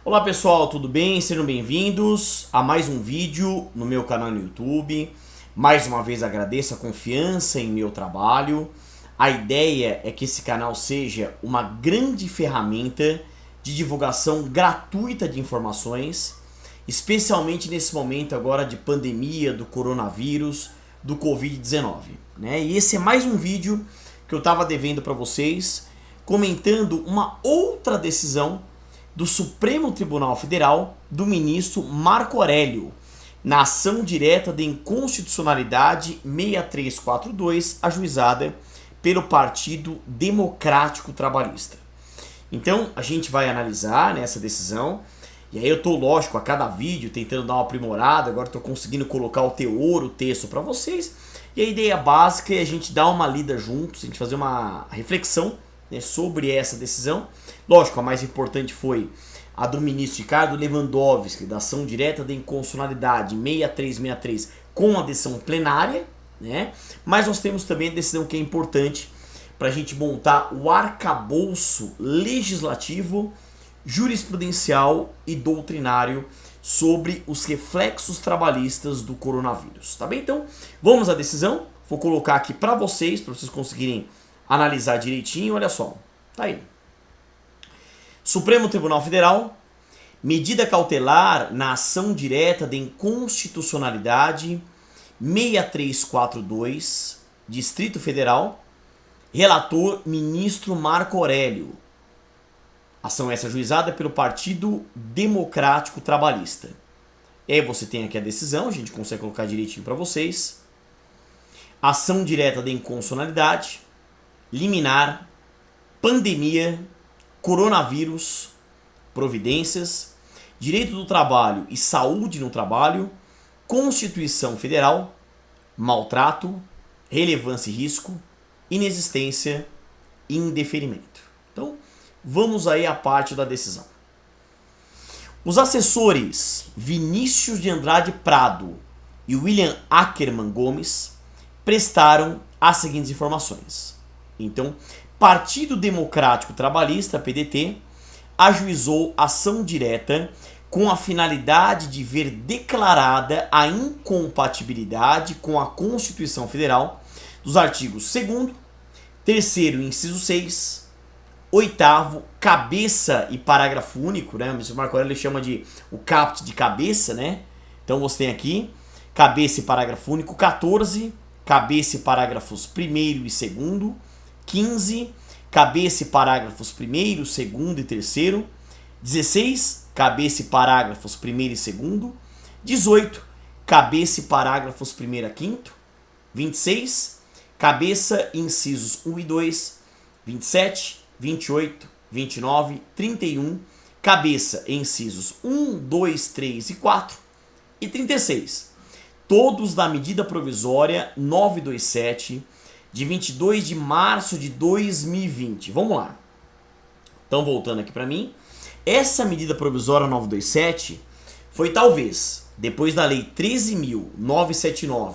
Olá pessoal, tudo bem? Sejam bem-vindos a mais um vídeo no meu canal no YouTube. Mais uma vez agradeço a confiança em meu trabalho. A ideia é que esse canal seja uma grande ferramenta de divulgação gratuita de informações, especialmente nesse momento agora de pandemia do coronavírus, do Covid-19, né? E esse é mais um vídeo que eu estava devendo para vocês, comentando uma outra decisão do Supremo Tribunal Federal do ministro Marco Aurélio, na ação direta de inconstitucionalidade 6342, ajuizada pelo Partido Democrático Trabalhista. Então, a gente vai analisar nessa decisão, e aí eu tô, lógico, a cada vídeo tentando dar uma aprimorada, agora tô conseguindo colocar o teor, o texto para vocês, e a ideia básica é a gente dar uma lida juntos, a gente fazer uma reflexão, né, sobre essa decisão. Lógico, a mais importante foi a do ministro Ricardo Lewandowski, da ação direta de inconstitucionalidade 6363, com a decisão plenária, né? Mas nós temos também a decisão que é importante para a gente montar o arcabouço legislativo, jurisprudencial e doutrinário sobre os reflexos trabalhistas do coronavírus, tá bem? Então, vamos à decisão. Vou colocar aqui para vocês conseguirem analisar direitinho. Olha só, tá aí. Supremo Tribunal Federal, medida cautelar na ação direta de inconstitucionalidade 6342, Distrito Federal, relator ministro Marco Aurélio. Ação essa ajuizada pelo Partido Democrático Trabalhista. E aí você tem aqui a decisão, a gente consegue colocar direitinho para vocês. Ação direta de inconstitucionalidade, liminar, pandemia, coronavírus, providências, direito do trabalho e saúde no trabalho, Constituição Federal, maltrato, relevância e risco, inexistência e indeferimento. Então, vamos aí à parte da decisão. Os assessores Vinícius de Andrade Prado e William Ackerman Gomes prestaram as seguintes informações. Então, Partido Democrático Trabalhista, PDT, ajuizou ação direta com a finalidade de ver declarada a incompatibilidade com a Constituição Federal dos artigos 2º, 3º, inciso 6, 8º, cabeça e parágrafo único, né? O ministro Marco Aurélio chama de o caput de cabeça, né? Então você tem aqui cabeça e parágrafo único, 14, cabeça e parágrafos 1º e 2º, 15, cabeça e parágrafos 1º, 2º e 3º, 16, cabeça e parágrafos 1º e 2º, 18, cabeça e parágrafos 1º a 5º, 26, cabeça e incisos 1 e 2, 27, 28, 29, 31, cabeça e incisos 1, 2, 3 e 4 e 36, todos da medida provisória 927, de 22 de março de 2020. Vamos lá. Então, voltando aqui para mim, essa medida provisória 927 foi talvez, depois da lei 13.979,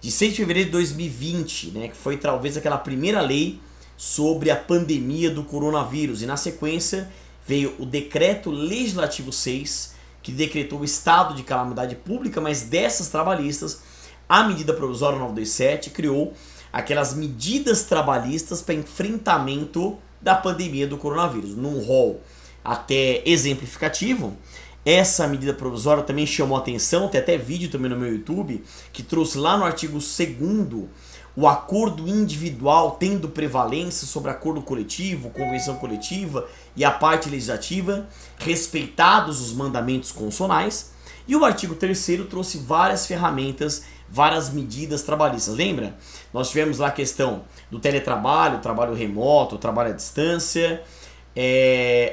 de 6 de fevereiro de 2020, né, que foi talvez aquela primeira lei sobre a pandemia do coronavírus, e na sequência veio o Decreto Legislativo 6, que decretou o estado de calamidade pública, mas dessas trabalhistas, a medida provisória 927 criou aquelas medidas trabalhistas para enfrentamento da pandemia do coronavírus. Num rol até exemplificativo, essa medida provisória também chamou atenção, tem até vídeo também no meu YouTube, que trouxe lá no artigo 2º o acordo individual tendo prevalência sobre acordo coletivo, convenção coletiva e a parte legislativa, respeitados os mandamentos constitucionais. E o artigo 3º trouxe várias ferramentas, várias medidas trabalhistas. Lembra? Nós tivemos lá a questão do teletrabalho, trabalho remoto, trabalho à distância,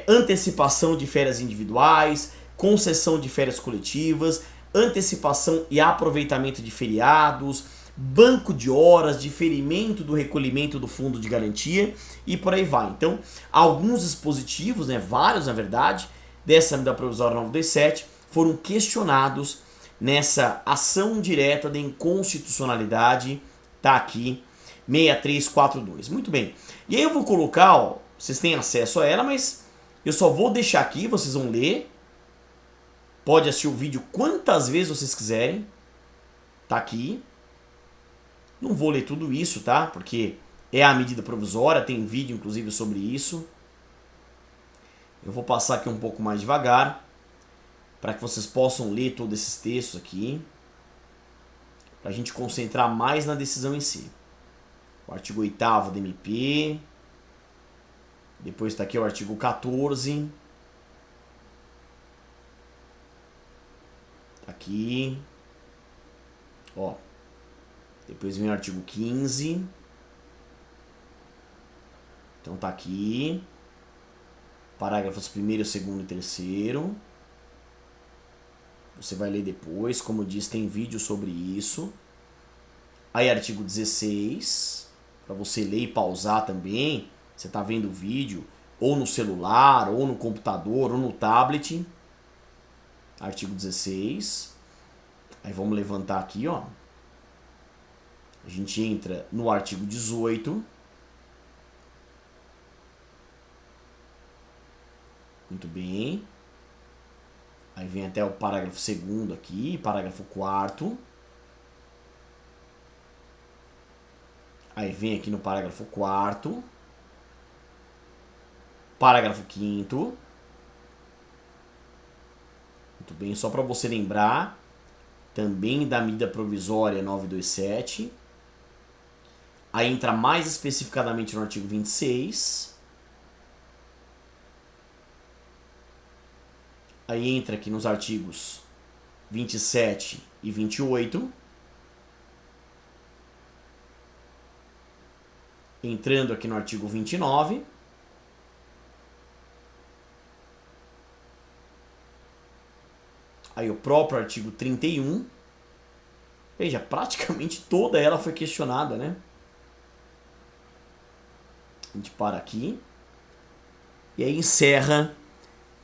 antecipação de férias individuais, concessão de férias coletivas, antecipação e aproveitamento de feriados, banco de horas, diferimento do recolhimento do fundo de garantia e por aí vai. Então, alguns dispositivos, né, vários na verdade, dessa medida provisória 927 foram questionados nessa ação direta de inconstitucionalidade, tá aqui, 6342. Muito bem. E aí eu vou colocar, ó, vocês têm acesso a ela, mas eu só vou deixar aqui, vocês vão ler, pode assistir o vídeo quantas vezes vocês quiserem. Tá aqui. Não vou ler tudo isso, tá? Porque é a medida provisória, tem vídeo inclusive sobre isso. Eu vou passar aqui um pouco mais devagar, para que vocês possam ler todos esses textos aqui, para a gente concentrar mais na decisão em si. O artigo 8º da MP, depois está aqui o artigo 14, aqui, ó, depois vem o artigo 15, então tá aqui, parágrafos 1º, 2º e 3º, você vai ler depois, como eu disse, tem vídeo sobre isso. Aí artigo 16, para você ler e pausar também, você tá vendo o vídeo, ou no celular, ou no computador, ou no tablet. Artigo 16. Aí vamos levantar aqui, ó. A gente entra no artigo 18. Muito bem. Aí vem até o parágrafo 2º aqui, parágrafo 4º. Aí vem aqui no parágrafo 4º. Parágrafo 5º. Muito bem, só para você lembrar, também da medida provisória 927. Aí entra mais especificadamente no artigo 26. Aí entra aqui nos artigos 27 e 28. Entrando aqui no artigo 29. Aí o próprio artigo 31. Veja, praticamente toda ela foi questionada, né? A gente para aqui. E aí encerra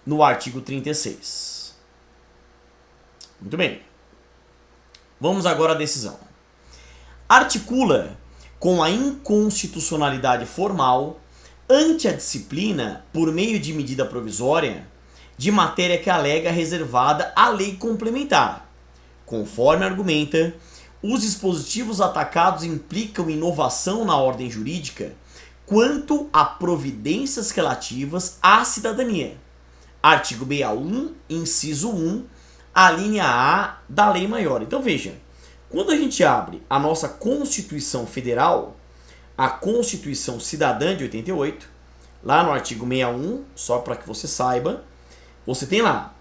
no artigo 36. Muito bem. Vamos agora à decisão. Articula com a inconstitucionalidade formal ante a disciplina por meio de medida provisória de matéria que alega reservada à lei complementar. Conforme argumenta, os dispositivos atacados implicam inovação na ordem jurídica quanto a providências relativas à cidadania. Artigo 61, inciso 1, a linha A da Lei Maior. Então veja, quando a gente abre a nossa Constituição Federal, a Constituição Cidadã de 88, lá no artigo 61, só para que você saiba, você tem lá: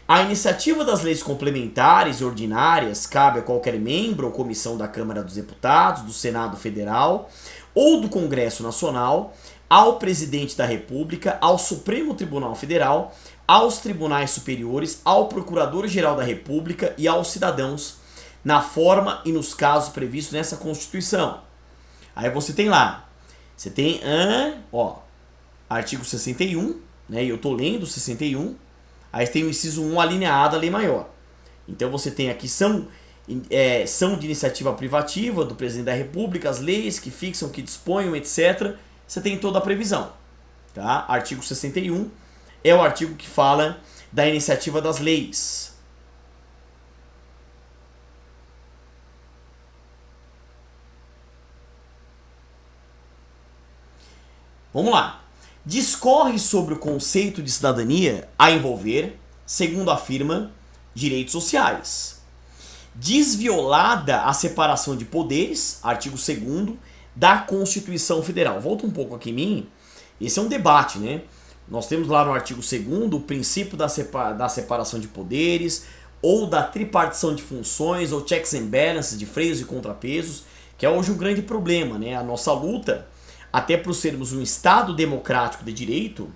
a iniciativa das leis complementares e ordinárias cabe a qualquer membro ou comissão da Câmara dos Deputados, do Senado Federal ou do Congresso Nacional, ao Presidente da República, ao Supremo Tribunal Federal, aos tribunais superiores, ao Procurador-Geral da República e aos cidadãos, na forma e nos casos previstos nessa Constituição. Aí você tem lá, você tem, artigo 61, né, e eu tô lendo 61, aí tem o inciso 1, a linha A da Lei Maior. Então você tem aqui, são de iniciativa privativa do Presidente da República, as leis que fixam, que disponham, etc., você tem toda a previsão. Tá? Artigo 61 é o artigo que fala da iniciativa das leis. Vamos lá. Discorre sobre o conceito de cidadania a envolver, segundo afirma, direitos sociais. Desviolada a separação de poderes, artigo 2º, da Constituição Federal. Volta um pouco aqui em mim. Esse é um debate, né? Nós temos lá no artigo 2º o princípio da separação de poderes, ou da tripartição de funções, ou checks and balances, de freios e contrapesos, que é hoje um grande problema, né? A nossa luta, até por sermos um Estado democrático de direito,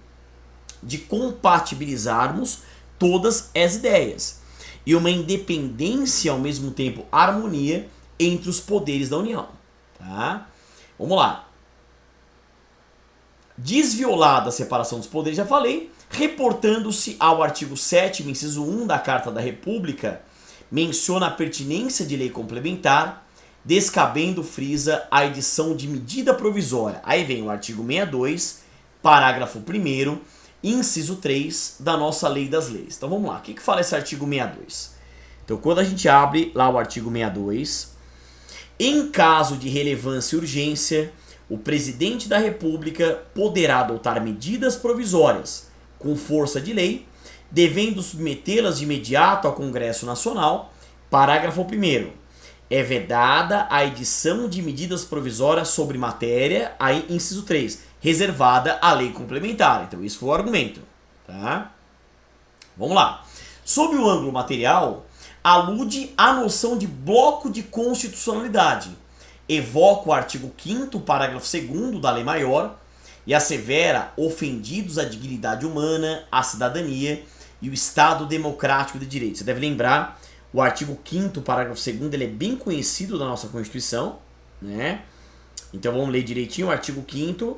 de compatibilizarmos todas as ideias. E uma independência, ao mesmo tempo, harmonia entre os poderes da União. Tá? Vamos lá. Desviolada a separação dos poderes, já falei, reportando-se ao artigo 7º, inciso 1 da Carta da República, menciona a pertinência de lei complementar, descabendo, frisa, a edição de medida provisória. Aí vem o artigo 62, parágrafo 1º, inciso 3 da nossa lei das leis. Então vamos lá, o que fala esse artigo 62? Então quando a gente abre lá o artigo 62, em caso de relevância e urgência, o presidente da República poderá adotar medidas provisórias com força de lei, devendo submetê-las de imediato ao Congresso Nacional. Parágrafo 1º. É vedada a edição de medidas provisórias sobre matéria, aí inciso 3, reservada à lei complementar. Então isso foi o argumento, tá? Vamos lá. Sob o ângulo material, alude à noção de bloco de constitucionalidade. Evoca o artigo 5º, parágrafo 2º da Lei Maior e assevera ofendidos a dignidade humana, a cidadania e o Estado democrático de direito. Você deve lembrar, o artigo 5º, parágrafo 2º, ele é bem conhecido da nossa Constituição, né? Então vamos ler direitinho o artigo 5º,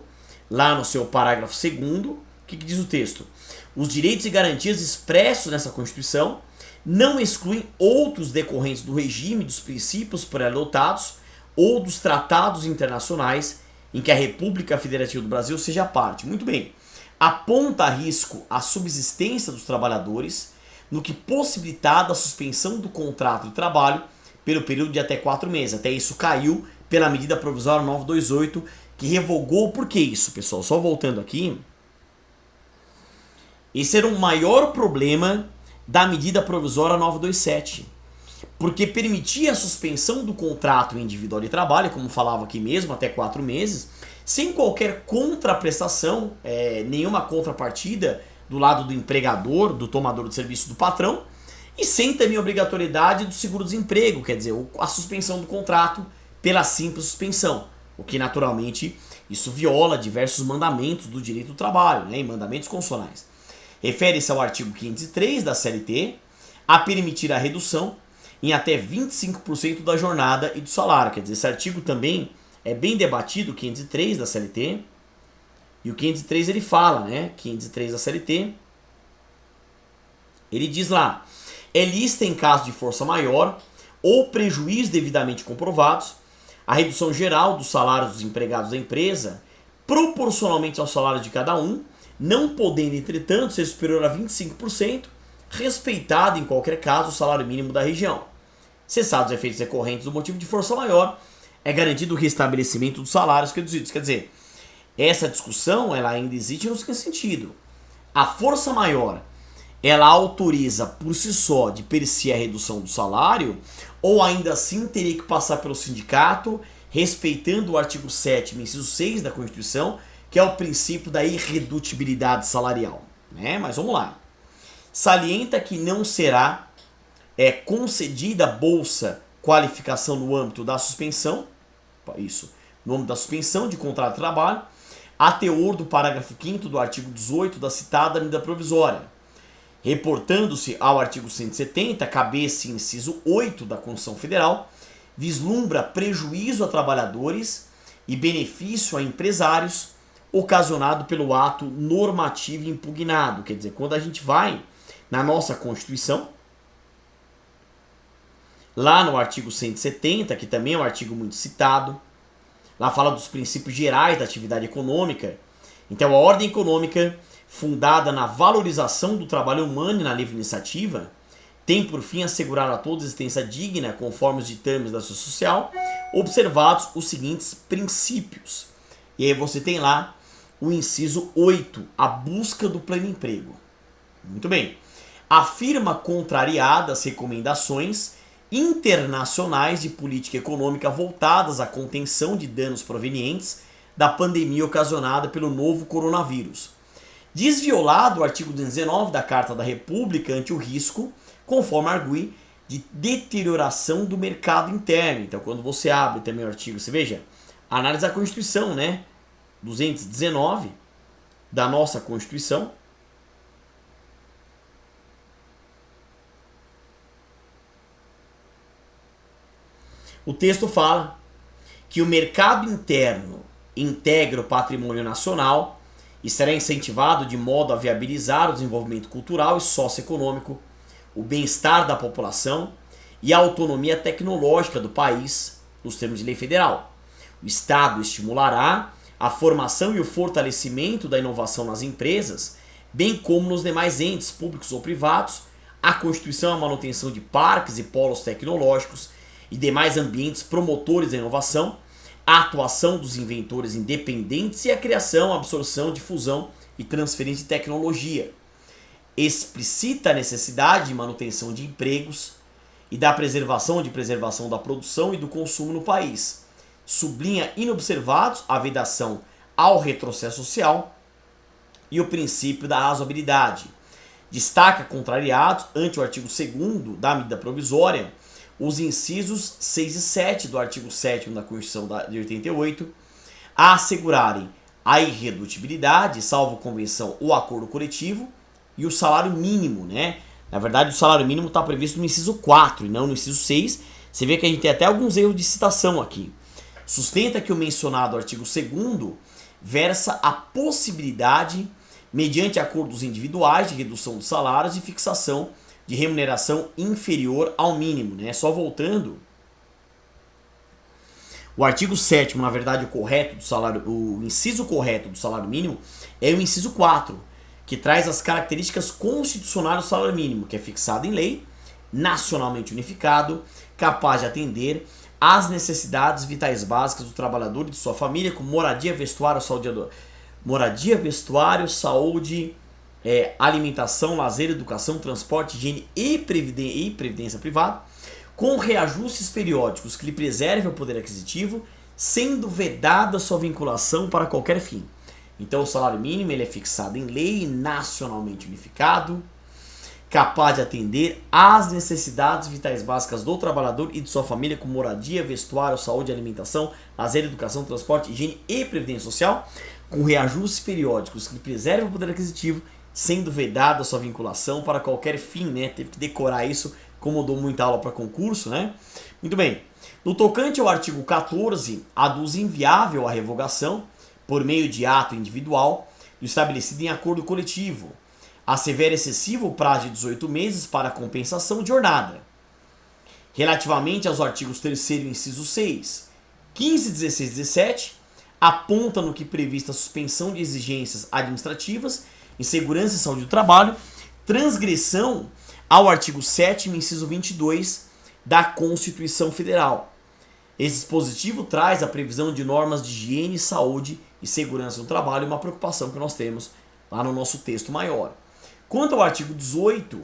lá no seu parágrafo 2º, o que diz o texto? Os direitos e garantias expressos nessa Constituição não excluem outros decorrentes do regime dos princípios pré-adotados ou dos tratados internacionais em que a República Federativa do Brasil seja parte. Muito bem. Aponta a risco a subsistência dos trabalhadores, no que possibilitada a suspensão do contrato de trabalho pelo período de até 4 meses. Até isso caiu pela medida provisória 928, que revogou. Por que isso, pessoal? Só voltando aqui. Esse era o maior problema da medida provisória 927, porque permitia a suspensão do contrato individual de trabalho, como falava aqui mesmo, até 4 meses, sem qualquer contraprestação, nenhuma contrapartida do lado do empregador, do tomador de serviço, do patrão, e sem também obrigatoriedade do seguro-desemprego, quer dizer, a suspensão do contrato pela simples suspensão, o que naturalmente isso viola diversos mandamentos do direito do trabalho, né, e mandamentos constitucionais. Refere-se ao artigo 503 da CLT a permitir a redução em até 25% da jornada e do salário. Quer dizer, esse artigo também é bem debatido, o 503 da CLT. E o 503 ele fala, né? 503 da CLT. Ele diz lá: é lícita em caso de força maior ou prejuízo devidamente comprovados a redução geral dos salários dos empregados da empresa proporcionalmente ao salário de cada um, não podendo, entretanto, ser superior a 25%, respeitado em qualquer caso o salário mínimo da região. Cessados os efeitos decorrentes do motivo de força maior, é garantido o restabelecimento dos salários reduzidos. Quer dizer, essa discussão ela ainda existe no seguinte sentido: a força maior ela autoriza por si só de per si a redução do salário, ou ainda assim teria que passar pelo sindicato, respeitando o artigo 7º, inciso 6 da Constituição, que é o princípio da irredutibilidade salarial, né? Mas vamos lá. Salienta que não será concedida bolsa qualificação no âmbito da suspensão, isso, no âmbito da suspensão de contrato de trabalho, a teor do parágrafo 5º do artigo 18 da citada medida provisória, reportando-se ao artigo 170, cabeça e inciso 8 da Constituição Federal, vislumbra prejuízo a trabalhadores e benefício a empresários ocasionado pelo ato normativo impugnado. Quer dizer, quando a gente vai na nossa Constituição, lá no artigo 170, que também é um artigo muito citado, lá fala dos princípios gerais da atividade econômica. Então a ordem econômica, fundada na valorização do trabalho humano e na livre iniciativa, tem por fim assegurar a todos existência digna conforme os ditames da sociedade social, observados os seguintes princípios. E aí você tem lá o inciso 8, a busca do pleno emprego. Muito bem. Afirma contrariar as recomendações internacionais de política econômica voltadas à contenção de danos provenientes da pandemia ocasionada pelo novo coronavírus. Desviolado o artigo 19 da Carta da República ante o risco, conforme argui, de deterioração do mercado interno. Então, quando você abre também o artigo, você veja, análise da Constituição, né? 219 da nossa Constituição. O texto fala que o mercado interno integra o patrimônio nacional e será incentivado de modo a viabilizar o desenvolvimento cultural e socioeconômico, o bem-estar da população e a autonomia tecnológica do país, nos termos de lei federal. O Estado estimulará a formação e o fortalecimento da inovação nas empresas, bem como nos demais entes públicos ou privados, a constituição e a manutenção de parques e polos tecnológicos e demais ambientes promotores da inovação, a atuação dos inventores independentes e a criação, absorção, difusão e transferência de tecnologia. Explicita a necessidade de manutenção de empregos e da preservação da produção e do consumo no país. Sublinha inobservados a vedação ao retrocesso social e o princípio da razoabilidade. Destaca contrariados ante o artigo 2º da medida provisória os incisos 6 e 7 do artigo 7º da Constituição de 88 a assegurarem a irredutibilidade, salvo convenção ou acordo coletivo, e o salário mínimo, né? Na verdade, o salário mínimo está previsto no inciso 4 e não no inciso 6. Você vê que a gente tem até alguns erros de citação aqui. Sustenta que o mencionado artigo 2º versa a possibilidade, mediante acordos individuais de redução dos salários e fixação de remuneração inferior ao mínimo, né? Só voltando, o artigo 7º, na verdade, o inciso correto do salário mínimo é o inciso 4, que traz as características constitucionais do salário mínimo, que é fixado em lei, nacionalmente unificado, capaz de atender às necessidades vitais básicas do trabalhador e de sua família, como moradia, vestuário, saúde, alimentação, lazer, educação, transporte, higiene e previdência privada, com reajustes periódicos que lhe preservem o poder aquisitivo, sendo vedada sua vinculação para qualquer fim. Então o salário mínimo ele é fixado em lei, nacionalmente unificado, capaz de atender às necessidades vitais básicas do trabalhador e de sua família, como moradia, vestuário, saúde, alimentação, lazer, educação, transporte, higiene e previdência social, com reajustes periódicos que lhe preservem o poder aquisitivo, sendo vedada sua vinculação para qualquer fim, né? Teve que decorar isso, como eu dou muita aula para concurso, né? Muito bem. No tocante ao artigo 14, aduz inviável a revogação, por meio de ato individual, do estabelecido em acordo coletivo, assevera excessivo o prazo de 18 meses para a compensação de jornada. Relativamente aos artigos 3º e inciso 6, 15, 16 e 17, aponta no que prevista a suspensão de exigências administrativas em segurança e saúde do trabalho, transgressão ao artigo 7º, inciso 22 da Constituição Federal. Esse dispositivo traz a previsão de normas de higiene, saúde e segurança no trabalho, uma preocupação que nós temos lá no nosso texto maior. Quanto ao artigo 18,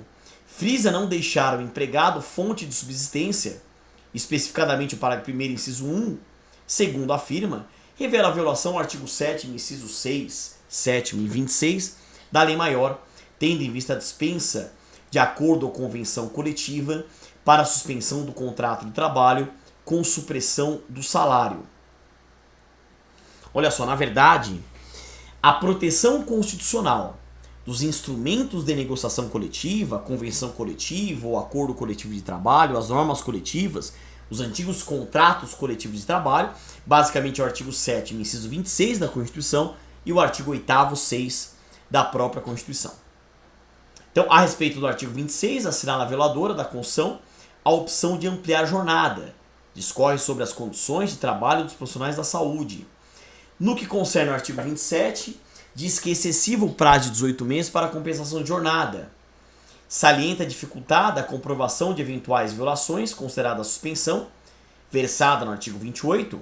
frisa não deixar o empregado fonte de subsistência, especificadamente o parágrafo 1º, inciso 1, segundo afirma, revela a violação ao artigo 7º, inciso 6, 7º e 26 da Lei Maior, tendo em vista a dispensa de acordo ou convenção coletiva para a suspensão do contrato de trabalho com supressão do salário. Olha só, na verdade, a proteção constitucional dos instrumentos de negociação coletiva, convenção coletiva ou acordo coletivo de trabalho, as normas coletivas, os antigos contratos coletivos de trabalho, basicamente o artigo 7º, inciso 26 da Constituição e o artigo 8º, 6 da própria Constituição. Então, a respeito do artigo 26, assinala a violadora da Constituição a opção de ampliar a jornada. Discorre sobre as condições de trabalho dos profissionais da saúde. No que concerne ao artigo 27, diz que é excessivo o prazo de 18 meses para a compensação de jornada. Salienta a dificuldade da comprovação de eventuais violações, considerada a suspensão, versada no artigo 28,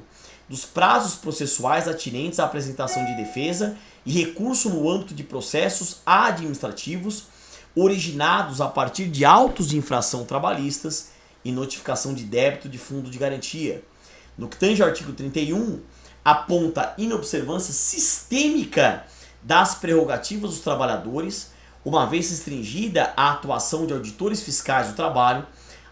dos prazos processuais atinentes à apresentação de defesa e recurso no âmbito de processos administrativos originados a partir de autos de infração trabalhistas e notificação de débito de fundo de garantia. No que tange ao artigo 31, aponta inobservância sistêmica das prerrogativas dos trabalhadores, uma vez restringida a atuação de auditores fiscais do trabalho,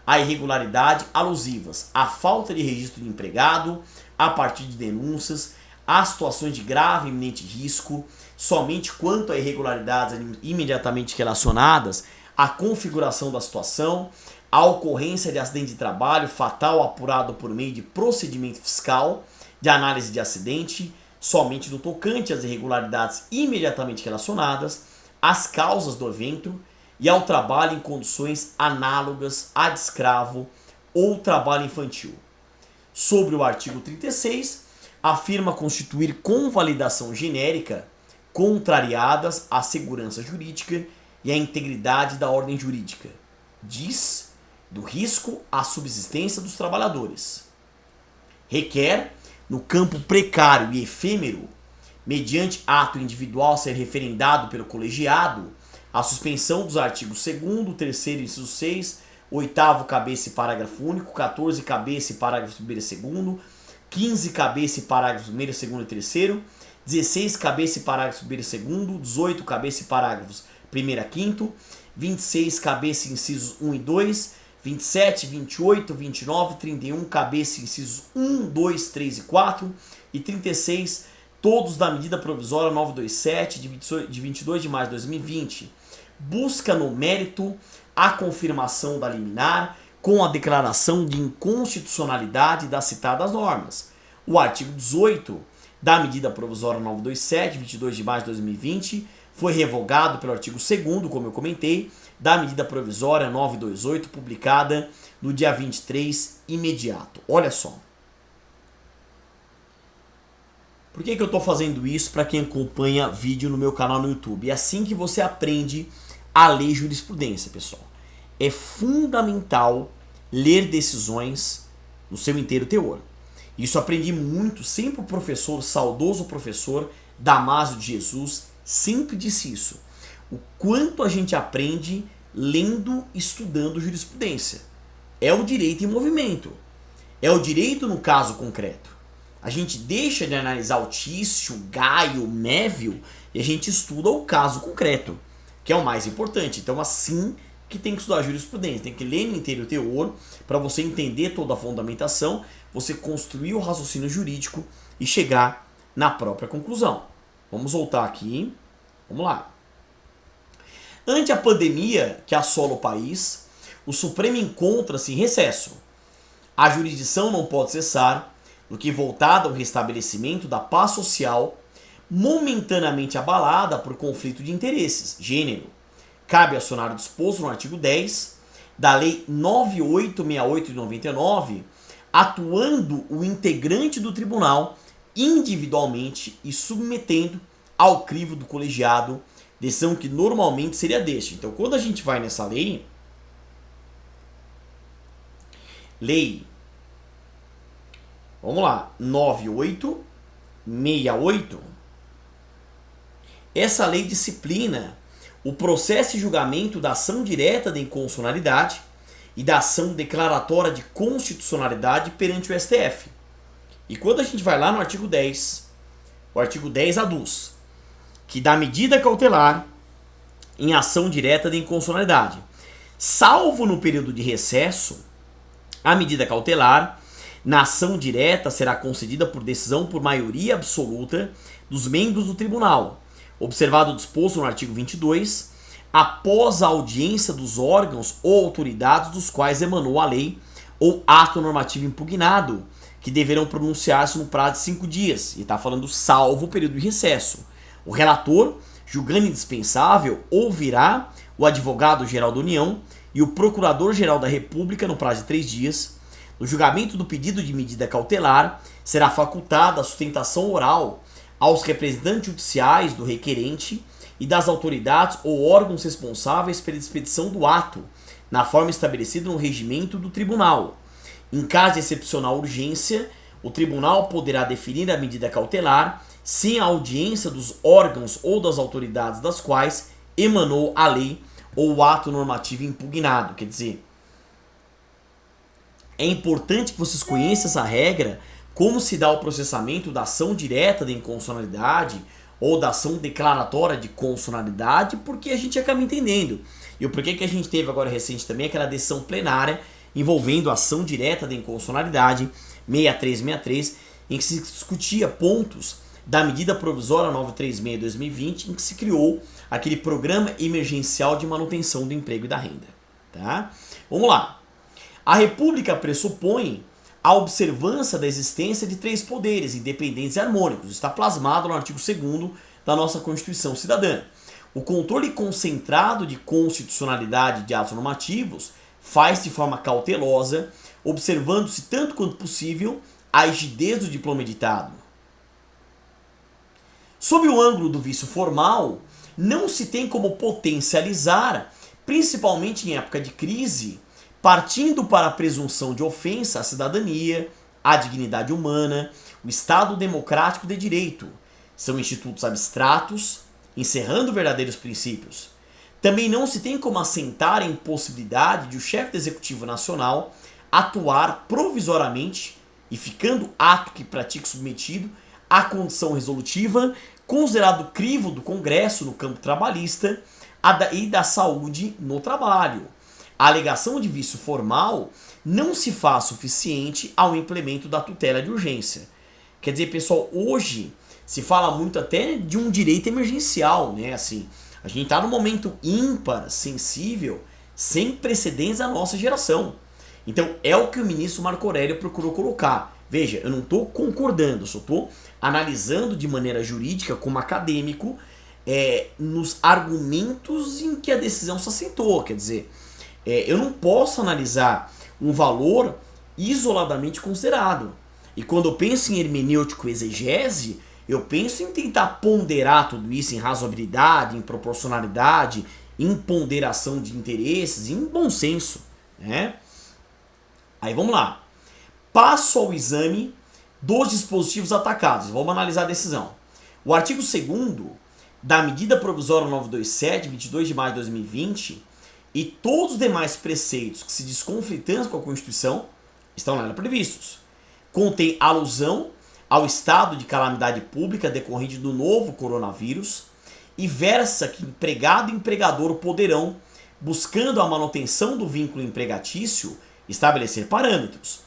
a irregularidade alusivas à falta de registro de empregado, a partir de denúncias, a situações de grave e iminente risco, somente quanto a irregularidades imediatamente relacionadas à configuração da situação, a ocorrência de acidente de trabalho fatal apurado por meio de procedimento fiscal, de análise de acidente, somente no tocante às irregularidades imediatamente relacionadas, às causas do evento e ao trabalho em condições análogas a de escravo ou trabalho infantil. Sobre o artigo 36, afirma constituir convalidação genérica contrariadas à segurança jurídica e à integridade da ordem jurídica. Diz do risco à subsistência dos trabalhadores. Requer, no campo precário e efêmero, mediante ato individual ser referendado pelo colegiado, a suspensão dos artigos 2º, 3º, inciso 6, 8º cabeça e parágrafo único, 14 cabeça e parágrafo 1º e 2º, 15 cabeça e parágrafos 1º, 2º e 3º, 16 cabeça e parágrafos 1º e 2º, 18 cabeça e parágrafos 1º a 5º, 26 cabeça e incisos 1 e 2, 27, 28, 29, 31 cabeça e incisos 1, 2, 3 e 4 e 36 todos da medida provisória 927 de 22 de maio de 2020. Busca no mérito a confirmação da liminar com a declaração de inconstitucionalidade das citadas normas. O artigo 18 da medida provisória 927 de 22 de maio de 2020 foi revogado pelo artigo 2º, como eu comentei, da medida provisória 928, publicada no dia 23 imediato. Olha só. Por que eu estou fazendo isso para quem acompanha vídeo no meu canal no YouTube? É assim que você aprende a ler jurisprudência, pessoal. É fundamental ler decisões no seu inteiro teor. Isso aprendi muito, sempre o professor, o saudoso professor Damásio de Jesus, sempre disse isso. O quanto a gente aprende lendo, estudando jurisprudência. É o direito em movimento. É o direito no caso concreto. A gente deixa de analisar o Tício, Gaio, Mévio e a gente estuda o caso concreto, que é o mais importante. Então, assim que tem que estudar jurisprudência, tem que ler no inteiro teor para você entender toda a fundamentação, você construir o raciocínio jurídico e chegar na própria conclusão. Vamos voltar aqui. Vamos lá. Ante a pandemia que assola o país, o Supremo encontra-se em recesso. A jurisdição não pode cessar, no que voltada ao restabelecimento da paz social, momentaneamente abalada por conflito de interesses, gênero. Cabe acionar o disposto no artigo 10 da Lei 9868 de 99, atuando o integrante do tribunal individualmente e submetendo ao crivo do colegiado, decisão que normalmente seria deste. Então, quando a gente vai nessa lei, vamos lá, 9868, essa lei disciplina o processo e julgamento da ação direta de inconstitucionalidade e da ação declaratória de constitucionalidade perante o STF. E quando a gente vai lá no artigo 10, o artigo 10 aduz que dá medida cautelar em ação direta de inconstitucionalidade, salvo no período de recesso, a medida cautelar na ação direta será concedida por decisão por maioria absoluta dos membros do tribunal, observado o disposto no artigo 22, após a audiência dos órgãos ou autoridades dos quais emanou a lei ou ato normativo impugnado, que deverão pronunciar-se no prazo de 5 dias, e está falando salvo o período de recesso. O relator, julgando indispensável, ouvirá o advogado-geral da União e o procurador-geral da República no prazo de 3 dias. No julgamento do pedido de medida cautelar, será facultada a sustentação oral aos representantes judiciais do requerente e das autoridades ou órgãos responsáveis pela expedição do ato, na forma estabelecida no regimento do tribunal. Em caso de excepcional urgência, o tribunal poderá definir a medida cautelar sem a audiência dos órgãos ou das autoridades das quais emanou a lei ou o ato normativo impugnado. Quer dizer, é importante que vocês conheçam essa regra, como se dá o processamento da ação direta de inconstitucionalidade ou da ação declaratória de constitucionalidade, porque a gente acaba entendendo. E o porquê que a gente teve agora recente também aquela decisão plenária envolvendo a ação direta de inconstitucionalidade 6363, em que se discutia pontos da medida provisória 936 de 2020, em que se criou aquele programa emergencial de manutenção do emprego e da renda. Tá? Vamos lá. A República pressupõe a observância da existência de 3 poderes independentes e harmônicos. Está plasmado no artigo 2º da nossa Constituição Cidadã. O controle concentrado de constitucionalidade de atos normativos faz de forma cautelosa, observando-se tanto quanto possível a rigidez do diploma editado. Sob o ângulo do vício formal, não se tem como potencializar, principalmente em época de crise, partindo para a presunção de ofensa à cidadania, à dignidade humana, o Estado democrático de direito. São institutos abstratos, encerrando verdadeiros princípios. Também não se tem como assentar a impossibilidade de o chefe do Executivo Nacional atuar provisoriamente e ficando ato que pratique submetido à condição resolutiva, considerado crivo do Congresso no campo trabalhista e da saúde no trabalho. A alegação de vício formal não se faz suficiente ao implemento da tutela de urgência. Quer dizer, pessoal, hoje se fala muito até de um direito emergencial, né? Assim, a gente está num momento ímpar, sensível, sem precedentes da nossa geração. Então, é o que o ministro Marco Aurélio procurou colocar. Veja, eu não estou concordando, só estou analisando de maneira jurídica, como acadêmico, nos argumentos em que a decisão se assentou. Quer dizer, eu não posso analisar um valor isoladamente considerado. E quando eu penso em hermenêutico exegese, eu penso em tentar ponderar tudo isso em razoabilidade, em proporcionalidade, em ponderação de interesses, em bom senso, né? Aí vamos lá. Passo ao exame dos dispositivos atacados. Vamos analisar a decisão. O artigo 2º da medida provisória 927, 22 de maio de 2020, e todos os demais preceitos que se desconflitantes com a Constituição estão nela previstos. Contém alusão ao estado de calamidade pública decorrente do novo coronavírus e versa que empregado e empregador poderão, buscando a manutenção do vínculo empregatício, estabelecer parâmetros.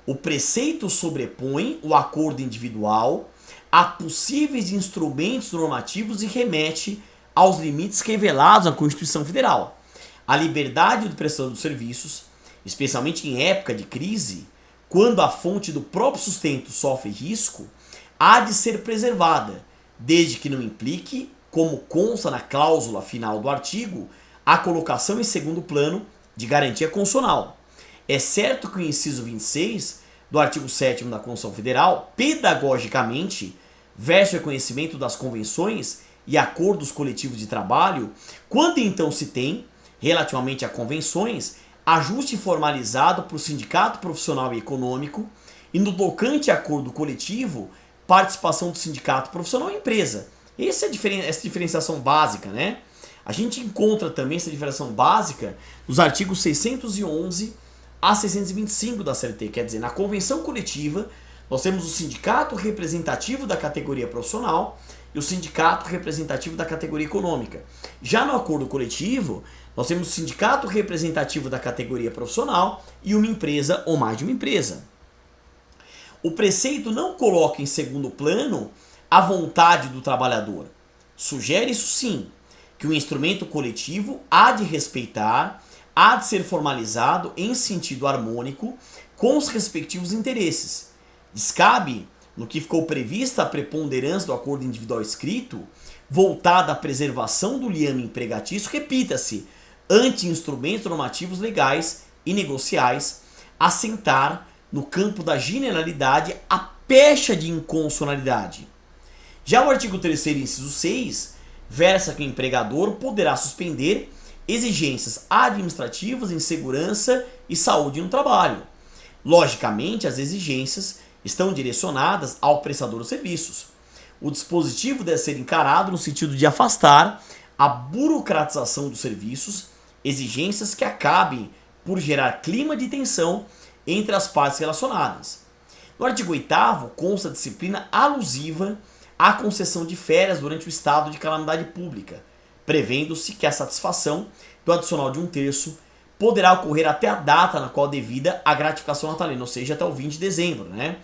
O preceito sobrepõe o acordo individual a possíveis instrumentos normativos e remete aos limites revelados na Constituição Federal. A liberdade do prestador de serviços, especialmente em época de crise, quando a fonte do próprio sustento sofre risco, há de ser preservada, desde que não implique, como consta na cláusula final do artigo, a colocação em segundo plano de garantia constitucional. É certo que o inciso 26 do artigo 7º da Constituição Federal, pedagogicamente, versa o reconhecimento das convenções e acordos coletivos de trabalho, quando então se tem, relativamente a convenções, ajuste formalizado por sindicato profissional e econômico, e no tocante a acordo coletivo, participação do sindicato profissional e empresa. Essa diferenciação básica, né? A gente encontra também essa diferenciação básica nos artigos 611 a 625 da CLT, quer dizer, na convenção coletiva, nós temos o sindicato representativo da categoria profissional e o sindicato representativo da categoria econômica. Já no acordo coletivo, nós temos o sindicato representativo da categoria profissional e uma empresa ou mais de uma empresa. O preceito não coloca em segundo plano a vontade do trabalhador. Sugere, isso sim, que o instrumento coletivo há de respeitar, há de ser formalizado em sentido harmônico com os respectivos interesses. Descabe, no que ficou prevista a preponderância do acordo individual escrito, voltada à preservação do liame empregatício, repita-se, ante instrumentos normativos legais e negociais, assentar no campo da generalidade a pecha de inconstitucionalidade. Já o artigo 3º, inciso 6, versa que o empregador poderá suspender exigências administrativas em segurança e saúde no trabalho. Logicamente, as exigências estão direcionadas ao prestador de serviços. O dispositivo deve ser encarado no sentido de afastar a burocratização dos serviços, exigências que acabem por gerar clima de tensão entre as partes relacionadas. No artigo 8º, consta a disciplina alusiva à concessão de férias durante o estado de calamidade pública, prevendo-se que a satisfação do adicional de 1/3 poderá ocorrer até a data na qual devida a gratificação natalina, ou seja, até o 20 de dezembro. Né?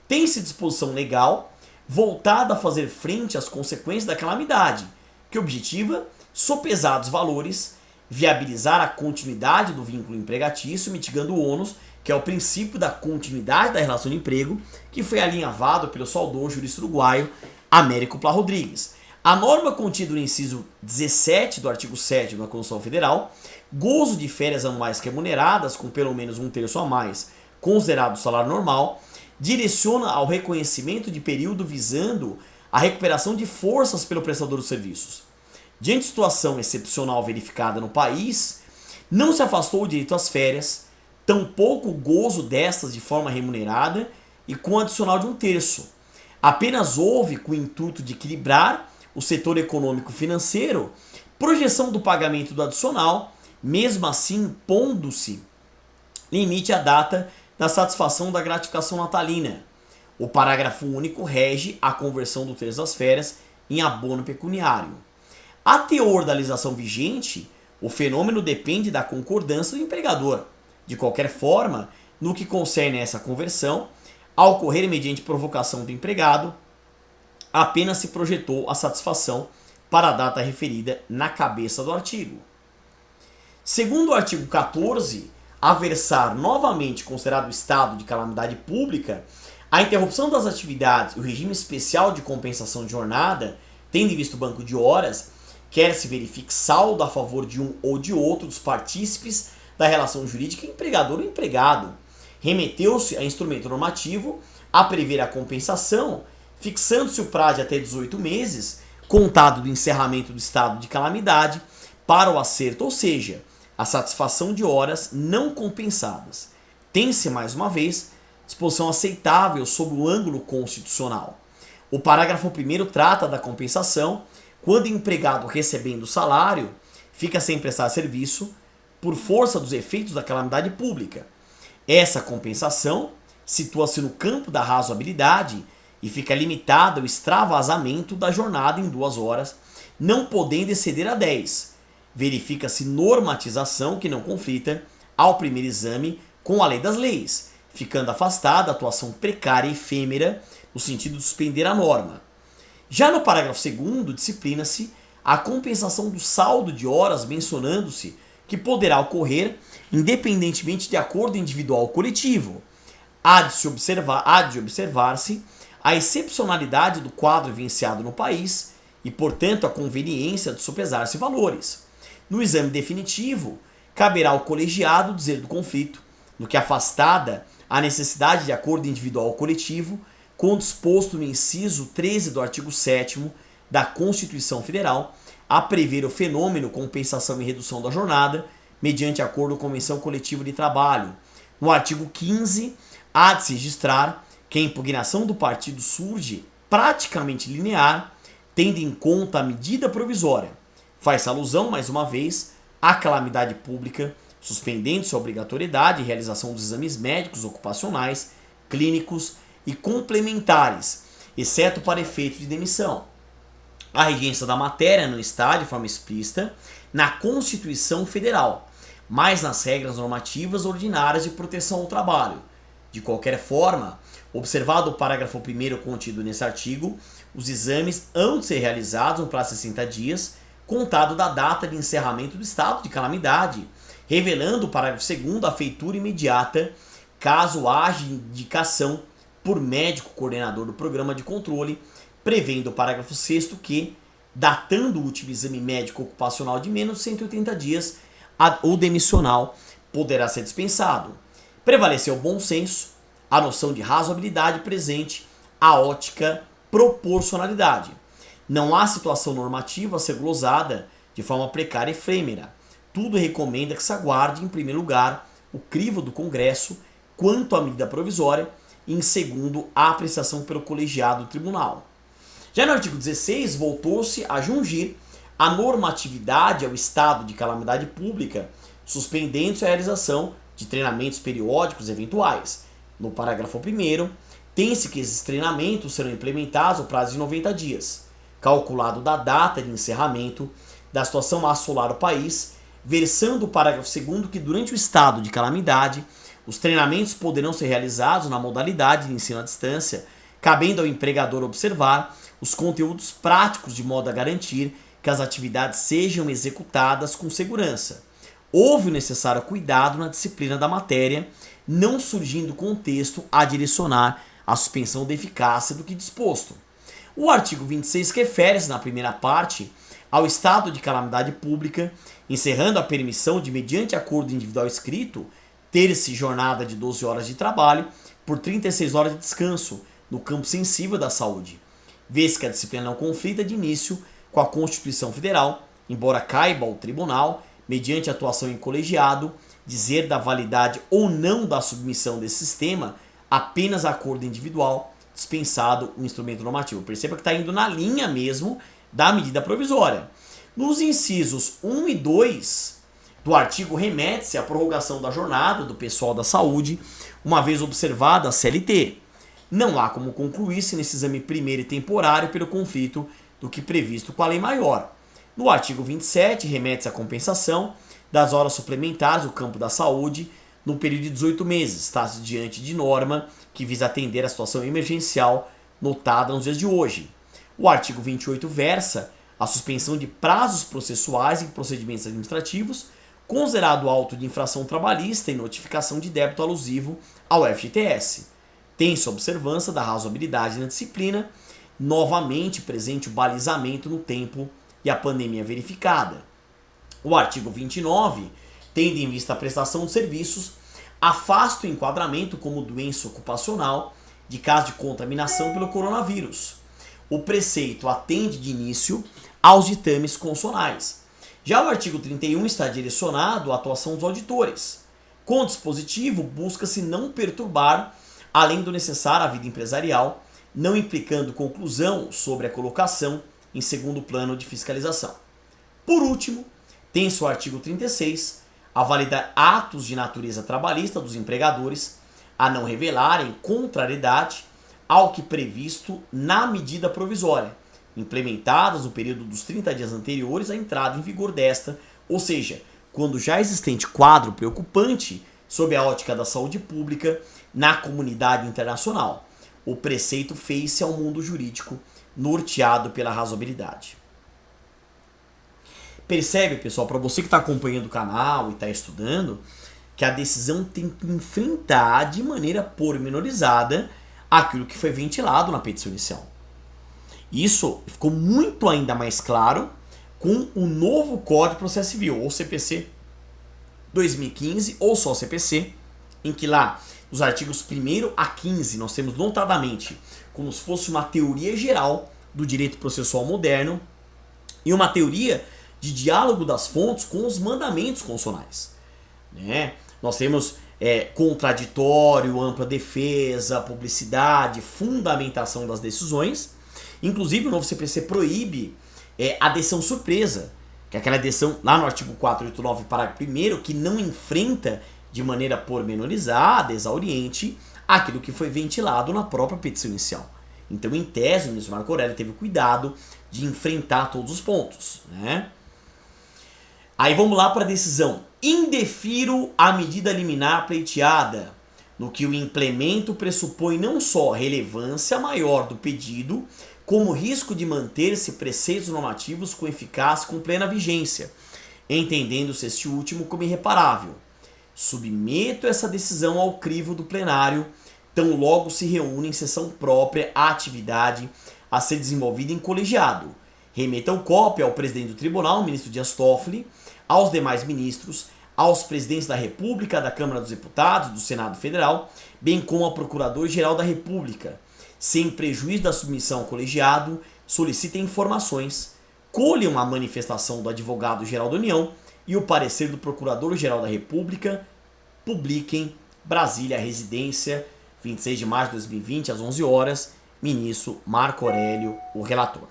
Tem-se disposição legal voltada a fazer frente às consequências da calamidade, que objetiva, sopesados valores, viabilizar a continuidade do vínculo empregatício, mitigando o ônus, que é o princípio da continuidade da relação de emprego, que foi alinhavado pelo saudoso jurista uruguaio Américo Plá Rodrigues. A norma contida no inciso 17 do artigo 7º da Constituição Federal, gozo de férias anuais remuneradas com pelo menos 1/3 a mais, considerado salário normal, direciona ao reconhecimento de período visando a recuperação de forças pelo prestador de serviços. Diante de situação excepcional verificada no país, não se afastou o direito às férias, tampouco o gozo destas de forma remunerada e com adicional de 1/3. Apenas houve, com o intuito de equilibrar o setor econômico-financeiro, projeção do pagamento do adicional, mesmo assim pondo-se limite à data da satisfação da gratificação natalina. O parágrafo único rege a conversão do terço das férias em abono pecuniário. A teor da legislação vigente, o fenômeno depende da concordância do empregador. De qualquer forma, no que concerne a essa conversão, ao ocorrer mediante provocação do empregado, apenas se projetou a satisfação para a data referida na cabeça do artigo. Segundo o artigo 14, a versar novamente considerado estado de calamidade pública, a interrupção das atividades e o regime especial de compensação de jornada, tendo em vista o banco de horas, quer se verifique saldo a favor de um ou de outro dos partícipes da relação jurídica empregador ou empregado. Remeteu-se a instrumento normativo a prever a compensação, fixando-se o prazo de até 18 meses, contado do encerramento do estado de calamidade, para o acerto, ou seja, a satisfação de horas não compensadas. Tem-se, mais uma vez, disposição aceitável sob o ângulo constitucional. O parágrafo 1º trata da compensação quando o empregado recebendo o salário fica sem prestar serviço por força dos efeitos da calamidade pública. Essa compensação situa-se no campo da razoabilidade e fica limitada ao extravasamento da jornada em 2 horas, não podendo exceder a 10. Verifica-se normatização que não conflita, ao primeiro exame, com a lei das leis, ficando afastada a atuação precária e efêmera no sentido de suspender a norma. Já no parágrafo 2º, disciplina-se a compensação do saldo de horas, mencionando-se que poderá ocorrer independentemente de acordo individual ou coletivo. Há de observar-se a excepcionalidade do quadro vivenciado no país e, portanto, a conveniência de sopesar-se valores. No exame definitivo, caberá ao colegiado dizer do conflito, no que afastada a necessidade de acordo individual ou coletivo, com o disposto no inciso 13 do artigo 7º da Constituição Federal, a prever o fenômeno compensação e redução da jornada, mediante acordo ou convenção coletiva de trabalho. No artigo 15, há de se registrar que a impugnação do partido surge praticamente linear, tendo em conta a medida provisória. Faz-se alusão, mais uma vez, à calamidade pública, suspendendo-se a obrigatoriedade e realização dos exames médicos ocupacionais, clínicos e complementares, exceto para efeito de demissão. A regência da matéria não está, de forma explícita, na Constituição Federal, mas nas regras normativas ordinárias de proteção ao trabalho. De qualquer forma, observado o parágrafo 1º contido nesse artigo, os exames hão de ser realizados no prazo de 60 dias, contado da data de encerramento do estado de calamidade, revelando o parágrafo 2º a feitura imediata, caso haja indicação por médico coordenador do programa de controle, prevendo o parágrafo 6º que, datando o último exame médico ocupacional de menos de 180 dias, o demissional poderá ser dispensado. Prevaleceu o bom senso, a noção de razoabilidade presente, a ótica proporcionalidade. Não há situação normativa a ser glosada de forma precária e efêmera. Tudo recomenda que se aguarde, em primeiro lugar, o crivo do Congresso quanto à medida provisória e, em segundo, a apreciação pelo colegiado do tribunal. Já no artigo 16, voltou-se a jungir a normatividade ao estado de calamidade pública, suspendendo-se a realização de treinamentos periódicos eventuais. No parágrafo 1º, tem-se que esses treinamentos serão implementados no prazo de 90 dias, calculado da data de encerramento da situação a assolar o país, versando o parágrafo 2º que durante o estado de calamidade, os treinamentos poderão ser realizados na modalidade de ensino à distância, cabendo ao empregador observar os conteúdos práticos de modo a garantir que as atividades sejam executadas com segurança. Houve o necessário cuidado na disciplina da matéria, não surgindo contexto a direcionar a suspensão da eficácia do que disposto. O artigo 26 refere-se, na primeira parte, ao estado de calamidade pública, encerrando a permissão de, mediante acordo individual escrito, ter-se jornada de 12 horas de trabalho por 36 horas de descanso no campo sensível da saúde. vez que a disciplina não conflita de início com a Constituição Federal, embora caiba ao tribunal, mediante atuação em colegiado, dizer da validade ou não da submissão desse sistema apenas a acordo individual, dispensado o instrumento normativo. Perceba que está indo na linha mesmo da medida provisória. Nos incisos 1 e 2 do artigo remete-se à prorrogação da jornada do pessoal da saúde, uma vez observada a CLT. Não há como concluir-se nesse exame primeiro e temporário pelo conflito do que previsto com a lei maior. No artigo 27, remete-se à compensação das horas suplementares do campo da saúde no período de 18 meses, está-se diante de norma que visa atender a situação emergencial notada nos dias de hoje. O artigo 28 versa a suspensão de prazos processuais em procedimentos administrativos, considerado auto de infração trabalhista e notificação de débito alusivo ao FGTS. Tem-se observância da razoabilidade na disciplina, novamente presente o balizamento no tempo e a pandemia verificada. O artigo 29, tendo em vista a prestação de serviços, afasta o enquadramento como doença ocupacional de caso de contaminação pelo coronavírus. O preceito atende de início aos ditames constitucionais. Já o artigo 31 está direcionado à atuação dos auditores. Com o dispositivo, busca-se não perturbar, além do necessário, a vida empresarial, não implicando conclusão sobre a colocação em segundo plano de fiscalização. Por último, tem-se o artigo 36, a validar atos de natureza trabalhista dos empregadores a não revelarem contrariedade ao que previsto na medida provisória, implementadas no período dos 30 dias anteriores à entrada em vigor desta, ou seja, quando já existente quadro preocupante sob a ótica da saúde pública na comunidade internacional. O preceito fez-se ao mundo jurídico norteado pela razoabilidade. Percebe, pessoal, para você que está acompanhando o canal e está estudando, que a decisão tem que enfrentar de maneira pormenorizada aquilo que foi ventilado na petição inicial. Isso ficou muito ainda mais claro com o novo Código de Processo Civil, ou CPC 2015, ou só CPC, em que lá, os artigos 1º a 15, nós temos notadamente como se fosse uma teoria geral do direito processual moderno e uma teoria de diálogo das fontes com os mandamentos constitucionais. Né? Nós temos contraditório, ampla defesa, publicidade, fundamentação das decisões. Inclusive, o novo CPC proíbe a adesão surpresa, que é aquela adesão lá no artigo 489, parágrafo 1º, que não enfrenta de maneira pormenorizada, exauriente, aquilo que foi ventilado na própria petição inicial. Então, em tese, o ministro Marco Aurélio teve cuidado de enfrentar todos os pontos. Né? Aí vamos lá para a decisão. Indefiro a medida liminar pleiteada, no que o implemento pressupõe não só relevância maior do pedido, como risco de manter-se preceitos normativos com eficácia com plena vigência, entendendo-se este último como irreparável. Submeto essa decisão ao crivo do plenário, tão logo se reúne em sessão própria a atividade a ser desenvolvida em colegiado. Remetam cópia ao presidente do tribunal, ministro Dias Toffoli, aos demais ministros, aos presidentes da República, da Câmara dos Deputados, do Senado Federal, bem como ao Procurador-Geral da República. Sem prejuízo da submissão ao colegiado, solicitem informações, colham a manifestação do Advogado-Geral da União e o parecer do Procurador-Geral da República, publiquem Brasília, residência, 26 de março de 2020, às 11 horas, ministro Marco Aurélio, o relator.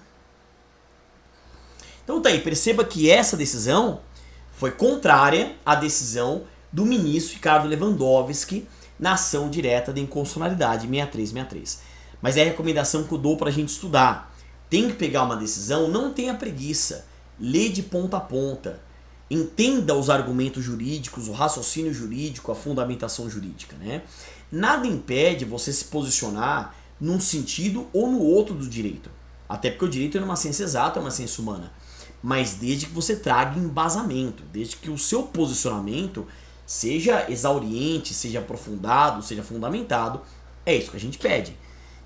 Então tá aí, perceba que essa decisão foi contrária à decisão do ministro Ricardo Lewandowski na ação direta de inconstitucionalidade 6363. Mas é a recomendação que eu dou para a gente estudar. Tem que pegar uma decisão, não tenha preguiça. Lê de ponta a ponta. Entenda os argumentos jurídicos, o raciocínio jurídico, a fundamentação jurídica. Né? Nada impede você se posicionar num sentido ou no outro do direito. Até porque o direito é uma ciência exata, é uma ciência humana. Mas desde que você traga embasamento, desde que o seu posicionamento seja exauriente, seja aprofundado, seja fundamentado, é isso que a gente pede.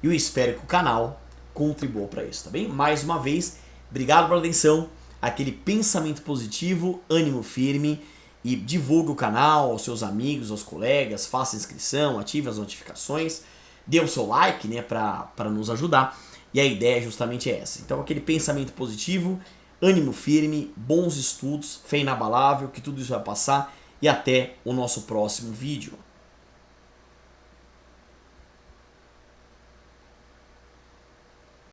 E eu espero que o canal contribua para isso, tá bem? Mais uma vez, obrigado pela atenção, aquele pensamento positivo, ânimo firme e divulgue o canal aos seus amigos, aos colegas, faça inscrição, ative as notificações, dê o seu like, né, para nos ajudar E a ideia é justamente essa. Então aquele pensamento positivo, ânimo firme, bons estudos, fé inabalável, que tudo isso vai passar e até o nosso próximo vídeo.